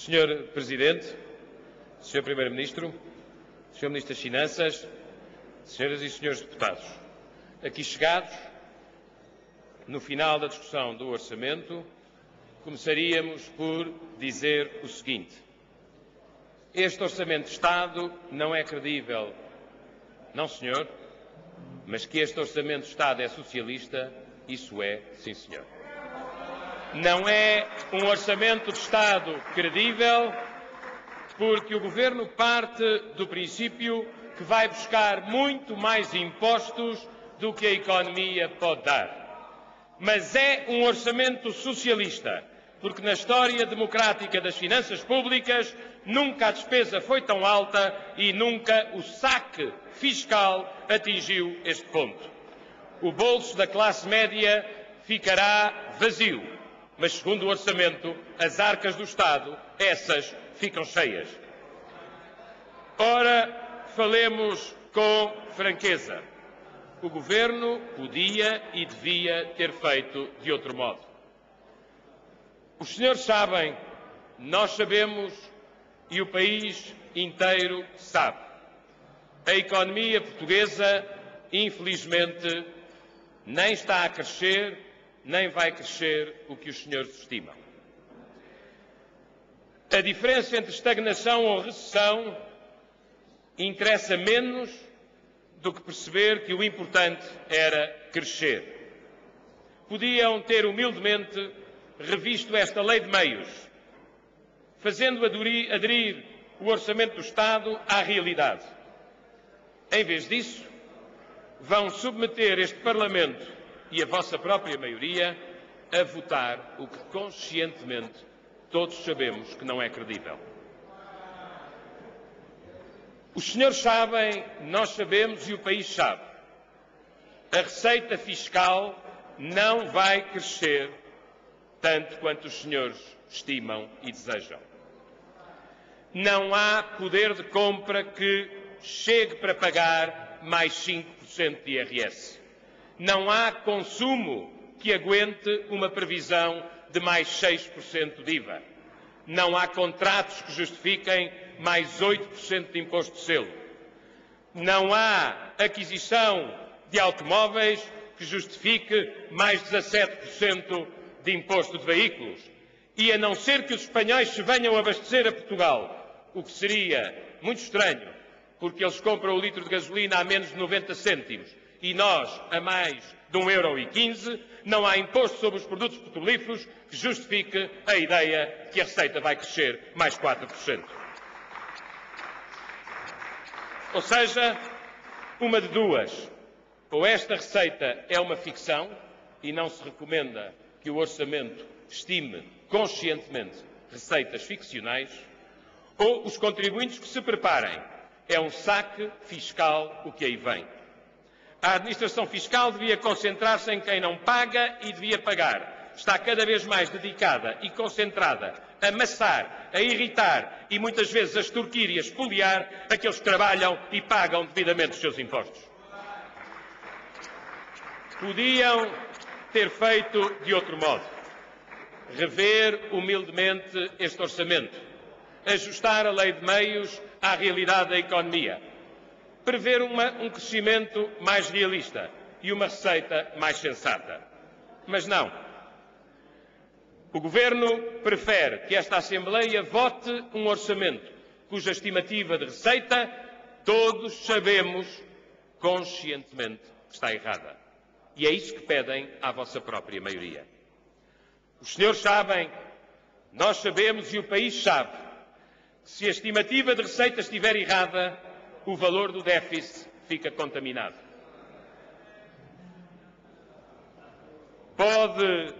Senhor Presidente, Senhor Primeiro-Ministro, Senhor Ministro das Finanças, Senhoras e Senhores Deputados, aqui chegados, no final da discussão do Orçamento, começaríamos por dizer o seguinte: este Orçamento de Estado não é credível, não senhor, mas que este Orçamento de Estado é socialista, isso é, sim senhor. Não é um Orçamento de Estado credível porque o Governo parte do princípio que vai buscar muito mais impostos do que a economia pode dar. Mas é um orçamento socialista, porque na história democrática das finanças públicas nunca a despesa foi tão alta e nunca o saque fiscal atingiu este ponto. O bolso da classe média ficará vazio, mas segundo o orçamento, as arcas do Estado, essas ficam cheias. Ora, falemos com franqueza. O Governo podia e devia ter feito de outro modo. Os senhores sabem, nós sabemos e o país inteiro sabe. A economia portuguesa, infelizmente, nem está a crescer, nem vai crescer o que os senhores estimam. A diferença entre estagnação ou recessão interessa menos do que perceber que o importante era crescer. Podiam ter humildemente revisto esta lei de meios, fazendo aderir o Orçamento do Estado à realidade. Em vez disso, vão submeter este Parlamento e a vossa própria maioria a votar o que conscientemente todos sabemos que não é credível. Os senhores sabem, nós sabemos e o país sabe. A receita fiscal não vai crescer tanto quanto os senhores estimam e desejam. Não há poder de compra que chegue para pagar mais 5% de IRS. Não há consumo que aguente uma previsão de mais 6% de IVA. Não há contratos que justifiquem mais 8% de imposto de selo. Não há aquisição de automóveis que justifique mais 17% de imposto de veículos. E a não ser que os espanhóis se venham abastecer a Portugal, o que seria muito estranho, porque eles compram o litro de gasolina a menos de 90 cêntimos e nós a mais de 1,15 €, não há imposto sobre os produtos petrolíferos que justifique a ideia de que a receita vai crescer mais 4%. Ou seja, uma de duas. Ou esta receita é uma ficção e não se recomenda que o orçamento estime conscientemente receitas ficcionais, ou os contribuintes que se preparem. É um saque fiscal o que aí vem. A administração fiscal devia concentrar-se em quem não paga e devia pagar. Está cada vez mais dedicada e concentrada a amassar, a irritar e muitas vezes a extorquir e a espoliar aqueles que trabalham e pagam devidamente os seus impostos. Podiam ter feito de outro modo. Rever humildemente este orçamento. Ajustar a lei de meios à realidade da economia. Prever um crescimento mais realista e uma receita mais sensata. Mas não. O Governo prefere que esta Assembleia vote um orçamento cuja estimativa de receita todos sabemos conscientemente que está errada. E é isso que pedem à vossa própria maioria. Os senhores sabem, nós sabemos e o país sabe que se a estimativa de receita estiver errada, o valor do déficit fica contaminado. Pode,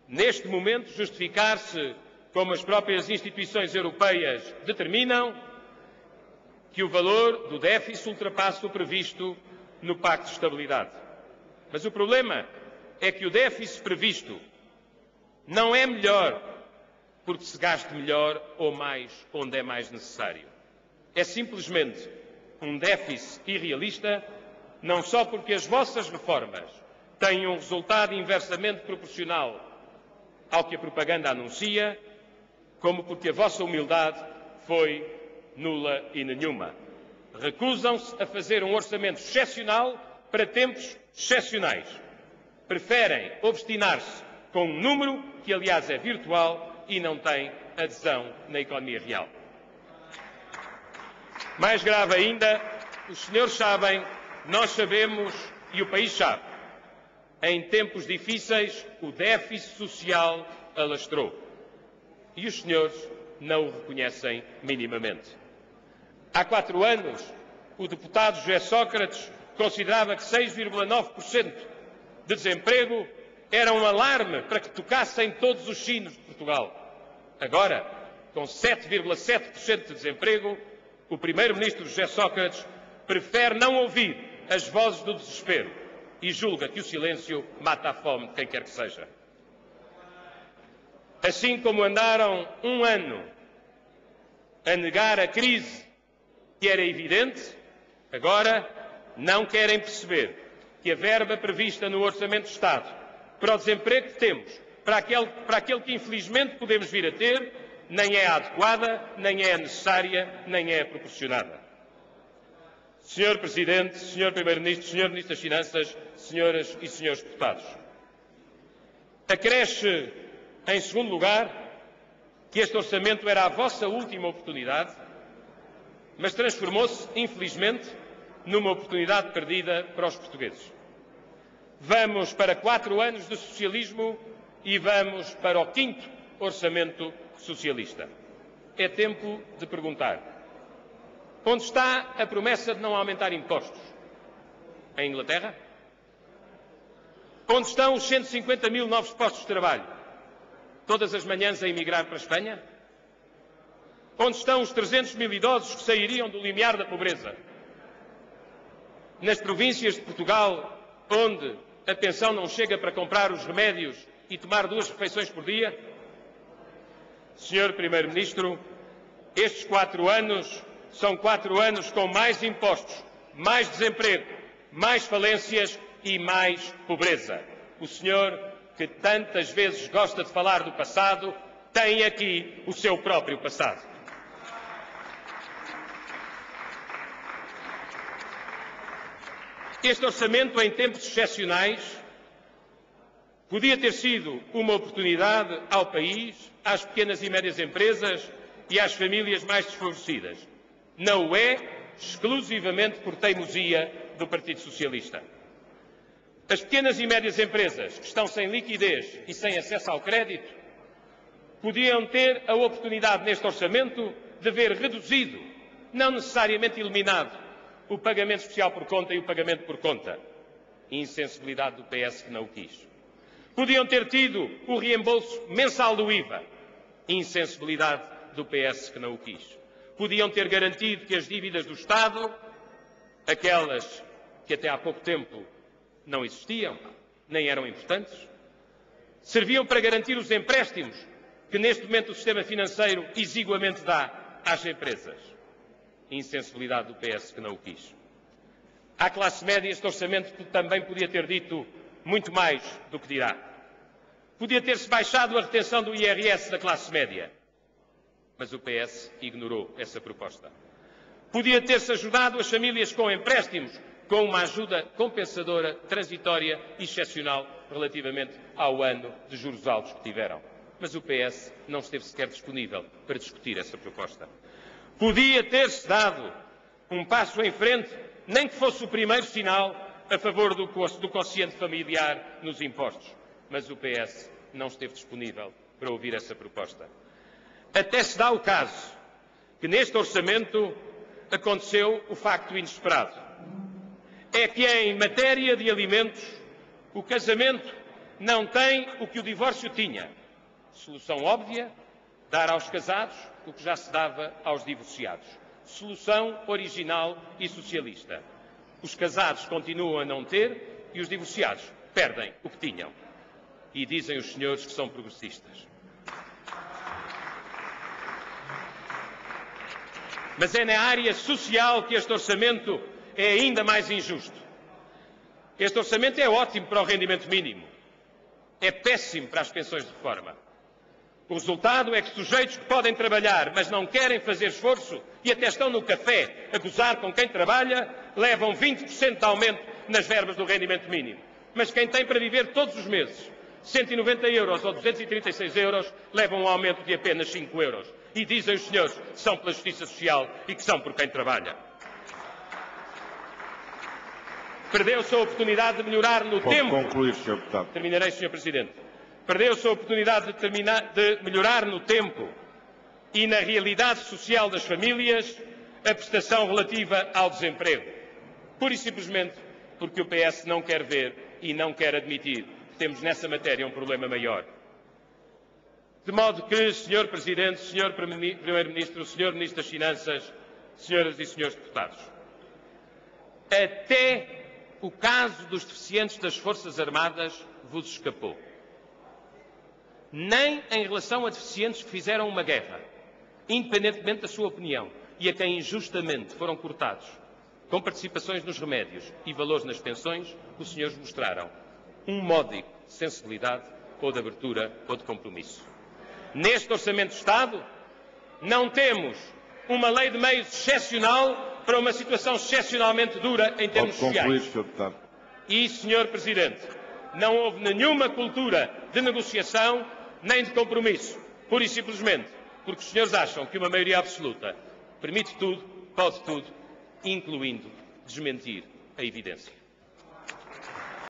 neste momento, justificar-se, como as próprias instituições europeias determinam, que o valor do déficit ultrapasse o previsto no Pacto de Estabilidade. Mas o problema é que o déficit previsto não é melhor porque se gaste melhor ou mais onde é mais necessário. É simplesmente um déficit irrealista, não só porque as vossas reformas têm um resultado inversamente proporcional ao que a propaganda anuncia, como porque a vossa humildade foi nula e nenhuma. Recusam-se a fazer um orçamento excepcional para tempos excepcionais. Preferem obstinar-se com um número que, aliás, é virtual e não tem adesão na economia real. Mais grave ainda, os senhores sabem, nós sabemos e o país sabe. Em tempos difíceis, o déficit social alastrou. E os senhores não o reconhecem minimamente. Há 4 anos, o deputado José Sócrates considerava que 6,9% de desemprego era um alarme para que tocassem todos os sinos de Portugal. Agora, com 7,7% de desemprego, o primeiro-ministro José Sócrates prefere não ouvir as vozes do desespero e julga que o silêncio mata a fome de quem quer que seja. Assim como andaram um ano a negar a crise que era evidente, agora não querem perceber que a verba prevista no Orçamento de Estado para o desemprego que temos, para aquele que infelizmente podemos vir a ter, nem é adequada, nem é necessária, nem é proporcionada. Senhor Presidente, Senhor Primeiro-Ministro, Senhor Ministro das Finanças, Senhoras e Senhores Deputados, acresce, em segundo lugar, que este orçamento era a vossa última oportunidade, mas transformou-se, infelizmente, numa oportunidade perdida para os portugueses. Vamos para 4 anos de socialismo e vamos para o 5º orçamento socialista. É tempo de perguntar: onde está a promessa de não aumentar impostos? Em Inglaterra? Onde estão os 150 mil novos postos de trabalho? Todas as manhãs a emigrar para a Espanha? Onde estão os 300 mil idosos que sairiam do limiar da pobreza? Nas províncias de Portugal, onde a pensão não chega para comprar os remédios e tomar 2 refeições por dia? Senhor Primeiro-Ministro, estes 4 anos são 4 anos com mais impostos, mais desemprego, mais falências e mais pobreza. O senhor, que tantas vezes gosta de falar do passado, tem aqui o seu próprio passado. Este orçamento, em tempos excepcionais, podia ter sido uma oportunidade ao país, às pequenas e médias empresas e às famílias mais desfavorecidas. Não o é exclusivamente por teimosia do Partido Socialista. As pequenas e médias empresas que estão sem liquidez e sem acesso ao crédito podiam ter a oportunidade neste orçamento de ver reduzido, não necessariamente eliminado, o pagamento especial por conta e o pagamento por conta. Insensibilidade do PS que não o quis. Podiam ter tido o reembolso mensal do IVA. Insensibilidade do PS que não o quis. Podiam ter garantido que as dívidas do Estado, aquelas que até há pouco tempo não existiam, nem eram importantes, serviam para garantir os empréstimos que neste momento o sistema financeiro exiguamente dá às empresas. Insensibilidade do PS que não o quis. À classe média este orçamento também podia ter dito muito mais do que dirá. Podia ter-se baixado a retenção do IRS da classe média, mas o PS ignorou essa proposta. Podia ter-se ajudado as famílias com empréstimos, com uma ajuda compensadora, transitória e excepcional relativamente ao ano de juros altos que tiveram. Mas o PS não esteve sequer disponível para discutir essa proposta. Podia ter-se dado um passo em frente, nem que fosse o primeiro sinal, a favor do quociente familiar nos impostos. Mas o PS não esteve disponível para ouvir essa proposta. Até se dá o caso que neste orçamento aconteceu o facto inesperado. É que em matéria de alimentos o casamento não tem o que o divórcio tinha. Solução óbvia: dar aos casados o que já se dava aos divorciados. Solução original e socialista. Os casados continuam a não ter e os divorciados perdem o que tinham. E dizem os senhores que são progressistas. Mas é na área social que este orçamento é ainda mais injusto. Este orçamento é ótimo para o rendimento mínimo. É péssimo para as pensões de reforma. O resultado é que sujeitos que podem trabalhar, mas não querem fazer esforço e até estão no café a gozar com quem trabalha, levam 20% de aumento nas verbas do rendimento mínimo. Mas quem tem para viver todos os meses 190 euros ou 236 euros levam um aumento de apenas 5 euros. E dizem os senhores que são pela justiça social e que são por quem trabalha. Perdeu-se a oportunidade de melhorar no tempo. Pode concluir, Sr. Deputado. Terminarei, Sr. Presidente. Perdeu-se a oportunidade de melhorar no tempo e na realidade social das famílias a prestação relativa ao desemprego. Pura e simplesmente porque o PS não quer ver e não quer admitir que temos nessa matéria um problema maior. De modo que, Sr. Presidente, Sr. Primeiro-Ministro, Sr. Ministro das Finanças, Senhoras e Senhores Deputados, até o caso dos deficientes das Forças Armadas vos escapou. Nem em relação a deficientes que fizeram uma guerra, independentemente da sua opinião, e a quem injustamente foram cortados, com participações nos remédios e valores nas pensões, os senhores mostraram um módico de sensibilidade ou de abertura ou de compromisso. Neste Orçamento de Estado, não temos uma lei de meios excepcional para uma situação excepcionalmente dura em termos Pode concluir, sociais. Sr. Deputado. E, Sr. Presidente, não houve nenhuma cultura de negociação nem de compromisso, pura e simplesmente porque os senhores acham que uma maioria absoluta permite tudo, pode tudo, incluindo desmentir a evidência.